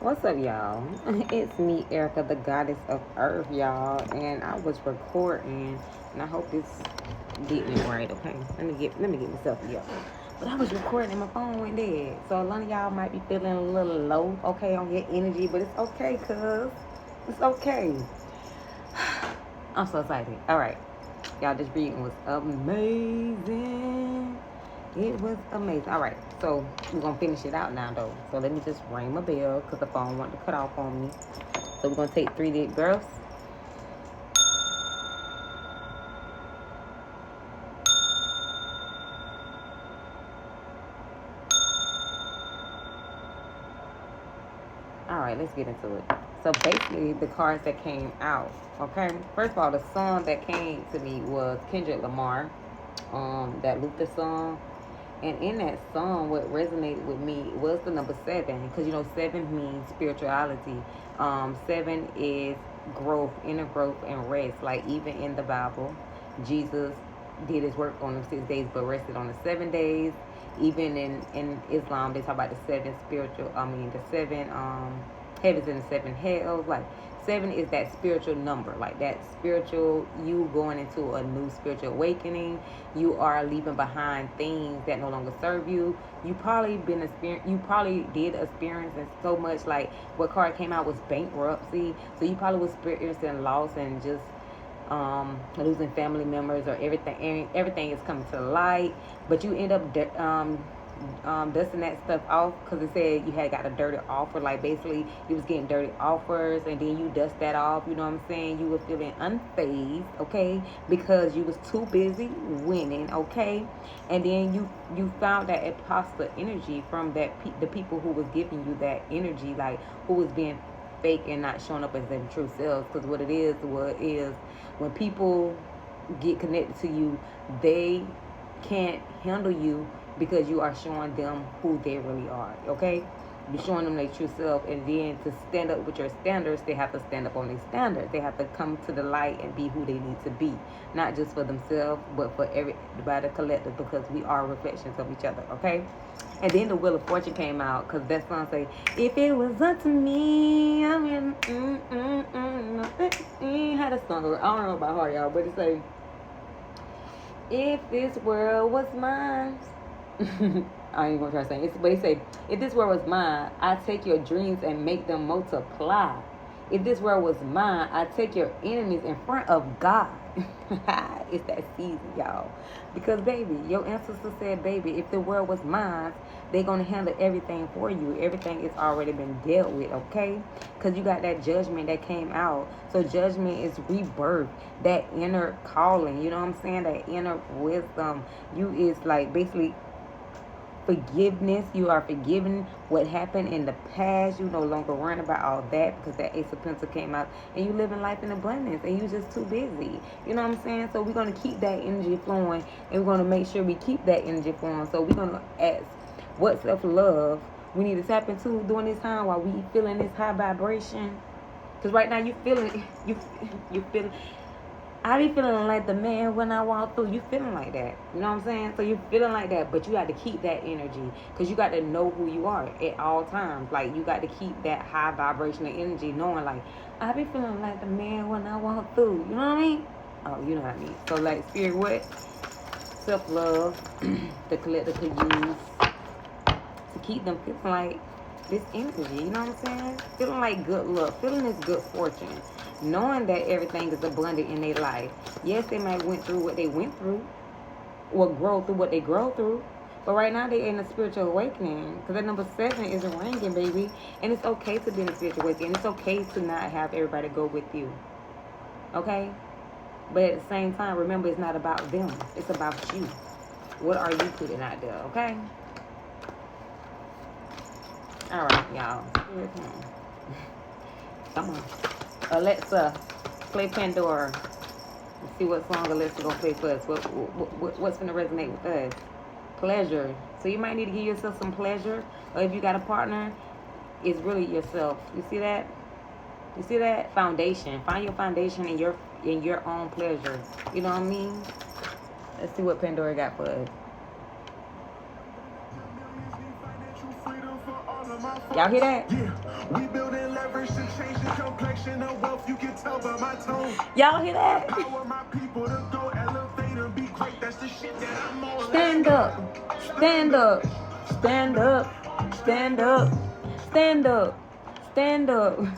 What's up, y'all? It's me, Erica, the goddess of Earth, y'all. And I was recording, and I hope it's getting it right. Okay, let me get myself together. But I was recording, and my phone went dead. So a lot of y'all might be feeling a little low, okay, on your energy, but it's okay, cuz it's okay. I'm so excited. All right, y'all. This reading was amazing. It was amazing. All right, so we're gonna finish it out now, though. So let me just ring my bell because the phone wanted to cut off on me. So we're gonna take 3 deep breaths. All right, let's get into it. So basically, the cards that came out. Okay, first of all, the song that came to me was Kendrick Lamar, that Luther song. And in that song, what resonated with me was the number seven, because you know seven means spirituality. Seven is growth, inner growth, and rest. Like even in the Bible, Jesus did his work on the 6 days, but rested on the 7 days. Even in Islam, they talk about the seven spiritual. I mean, the seven heavens and the seven hells. Like seven is that spiritual number, like that spiritual you going into a new spiritual awakening. You are leaving behind things that no longer serve you. You probably did experience so much. Like what card came out was bankruptcy, so you probably was experiencing loss and just losing family members or everything is coming to light, but you end up dusting that stuff off because it said you had got a dirty offer. Like basically, you was getting dirty offers, and then you dust that off. You know what I'm saying? You were feeling unfazed, okay, because you was too busy winning, okay, and then you found that imposter energy from the people who was giving you that energy, like who was being fake and not showing up as their true selves. Because what is when people get connected to you, they can't handle you because you are showing them who they really are. Okay, you're showing them their true self, and then to stand up with your standards, they have to stand up on their standards. They have to come to the light and be who they need to be, not just for themselves, but for everybody collective, because we are reflections of each other. Okay, and then the Wheel of Fortune came out because that song say, "If it was up to me, I mean, had a song. I don't know about heart, y'all, but it say, if this world was mine." I ain't gonna try to sing it, but he say, if this world was mine, I take your dreams and make them multiply. If this world was mine, I take your enemies in front of God. It's that season, y'all. Because baby, your ancestors said, baby, if the world was mine, they gonna handle everything for you. Everything is already been dealt with, okay? Because you got that judgment that came out. So judgment is rebirth, that inner calling. You know what I'm saying? That inner wisdom. You is like basically forgiveness. You are forgiven what happened in the past. You no longer worrying about all that because that Ace of Pentacles came out, and you living life in abundance, and you just too busy. You know what I'm saying? So we're gonna keep that energy flowing, and we're gonna make sure we keep that energy flowing. So we're gonna ask, what self love we need to tap into during this time while we feeling this high vibration. Because right now you feeling you feeling. I be feeling like the man when I walk through. You feeling like that. You know what I'm saying? So you feeling like that, but you got to keep that energy because you got to know who you are at all times. Like you got to keep that high vibrational energy, knowing like I be feeling like the man when I walk through. You know what I mean? Oh, you know what I mean. So like spirit, what self love, the collective could use to keep them feeling like this energy. You know what I'm saying? Feeling like good luck, feeling this good fortune, knowing that everything is abundant in their life. Yes, they might went through what they went through, or grow through what they grow through. But right now they're in a spiritual awakening because that number seven is ringing, baby. And it's okay to be in a spiritual awakening. It's okay to not have everybody go with you. Okay? But at the same time, remember it's not about them. It's about you. What are you putting out there? Okay? All right, y'all. Come on. Alexa, play Pandora. Let's see what song Alexa gonna play for us. What's gonna resonate with us? Pleasure. So you might need to give yourself some pleasure. Or if you got a partner, it's really yourself. You see that? You see that? Foundation. Find your foundation in your own pleasure. You know what I mean? Let's see what Pandora got for us. Y'all hear that? We building leverage to change the complexion of wealth. You can tell by my tone. Y'all hear that? Power my people to go elevate and be great. That's the shit that I'm on. Stand up, stand up, stand up, stand up, stand up, stand up,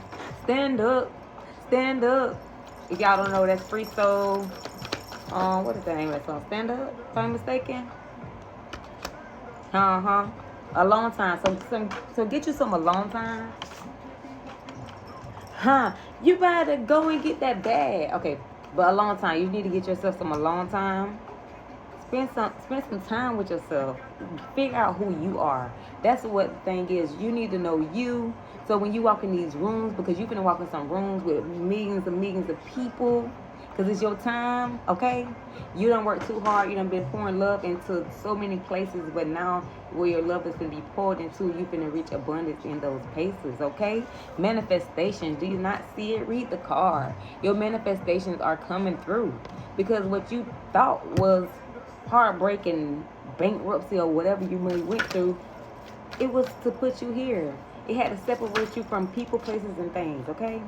stand up, stand up. If y'all don't know, that's Free Soul. What is the name of that song? Stand Up, if I'm mistaken. A long time. So get you some alone time. You better go and get that bag. Okay, but a long time. You need to get yourself some alone time. Spend some time with yourself. Figure out who you are. That's what the thing is. You need to know you. So when you walk in these rooms, because you're gonna walk in some rooms with millions of people, because it's your time, okay? You done work too hard. You done been pouring love into so many places, but now where your love is going to be poured into, you finna reach abundance in those places, okay? Manifestations. Do you not see it? Read the card. Your manifestations are coming through, because what you thought was heartbreaking, bankruptcy, or whatever you really went through, it was to put you here. It had to separate you from people, places, and things, okay?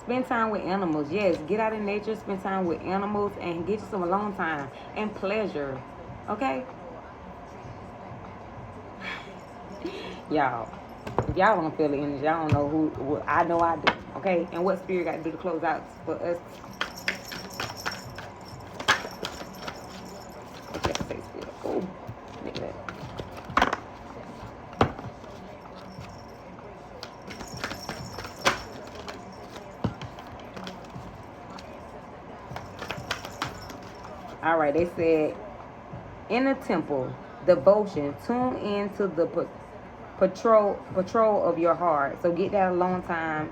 Spend time with animals. Yes, get out in nature, spend time with animals, and get you some alone time and pleasure. Okay? Y'all, if y'all don't feel the energy, I don't know who. I know I do. Okay? And what spirit got to do to close out for us? Okay, I say spirit. Oh, look at that. All right, they said, in the temple, devotion, tune into the patrol of your heart. So get that alone time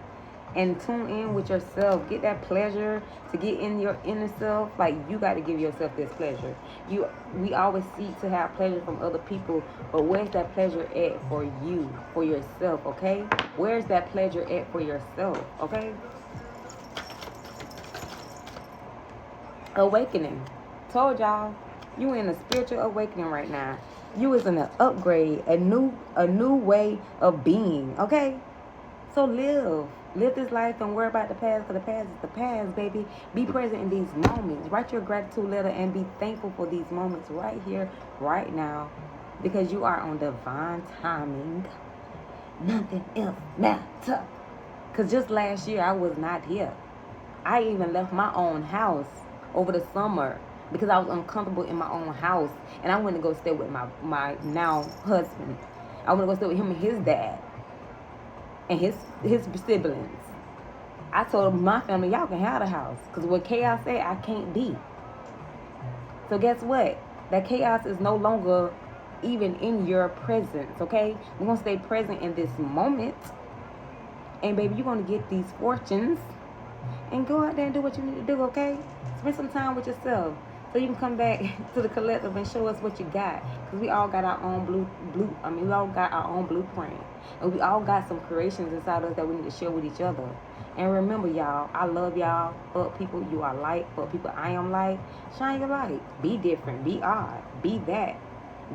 and tune in with yourself. Get that pleasure to get in your inner self. Like, you got to give yourself this pleasure. We always seek to have pleasure from other people, but where's that pleasure at for you, for yourself, okay? Where's that pleasure at for yourself, okay? Awakening. Told y'all, you in a spiritual awakening right now. You is in an upgrade, a new way of being, okay? So live this life and worry about the past, because the past is the past, baby. Be present in these moments. Write your gratitude letter and be thankful for these moments right here, right now, because you are on divine timing. Nothing else matters. Because just last year, I was not here. I even left my own house over the summer because I was uncomfortable in my own house, and I went to go stay with my now husband. I went to go stay with him and his dad and his siblings. I told my family, y'all can have the house, because what chaos said, I can't be. So guess what? That chaos is no longer even in your presence, okay? We're going to stay present in this moment, and baby, you're going to get these fortunes, and go out there and do what you need to do, okay? Spend some time with yourself, so you can come back to the collective and show us what you got. Because we all got our own we all got our own blueprint. And we all got some creations inside us that we need to share with each other. And remember, y'all, I love y'all. Fuck people you are like. Fuck people I am like. Shine your light. Be different. Be odd. Be that.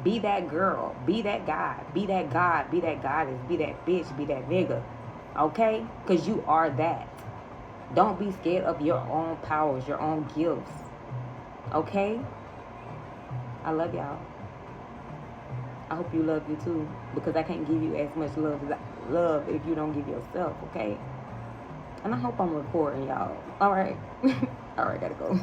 Be that girl. Be that guy. Be that god. Be that goddess. Be that bitch. Be that nigga. Okay? Because you are that. Don't be scared of your own powers, your own gifts. Okay? I love y'all. I hope you love you too, because I can't give you as much love if you don't give yourself, okay? And I hope I'm recording, y'all. All right. All right, gotta go.